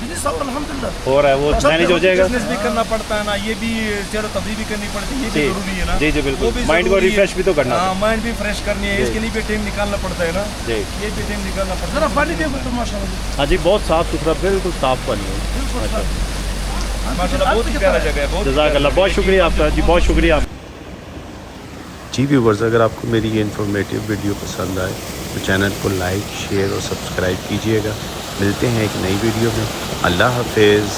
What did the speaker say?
Business और अल्हम्दुलिल्लाह हो रहा है, वो मैनेज हो जाएगा। बिजनेस भी करना पड़ता है ना, ये भी चलो तफरीह भी करनी पड़ती है, ये भी जी जरूरी है ना। जी जी वो बिल्कुल, भी माइंड को जरूरी है। रिफ्रेश भी तो करना हाँ, है। माइंड भी फ्रेश करनी है, जी। इसके लिए भी टाइम निकालना पड़ता है ना, जी ये भी टाइम निकालना पड़ता जरा है। पानी देखो तो माशाल्लाह हाँ जी, बहुत साफ़ सुथरा, बिल्कुल साफ़ पानी है। बिल्कुल अच्छा, माशाल्लाह बहुत ही प्यारा जगह है, बहुत ही जज़ाकल्लाह, प्यारा बहुत जगह है। शुक्रिया आपका जी, बहुत शुक्रिया। जी व्यूवर्स, अगर आपको मेरी ये इन्फॉर्मेटिव वीडियो पसंद आए तो चैनल को लाइक, शेयर और सब्सक्राइब कीजिएगा। मिलते हैं एक नई वीडियो में। अल्लाह हाफिज़।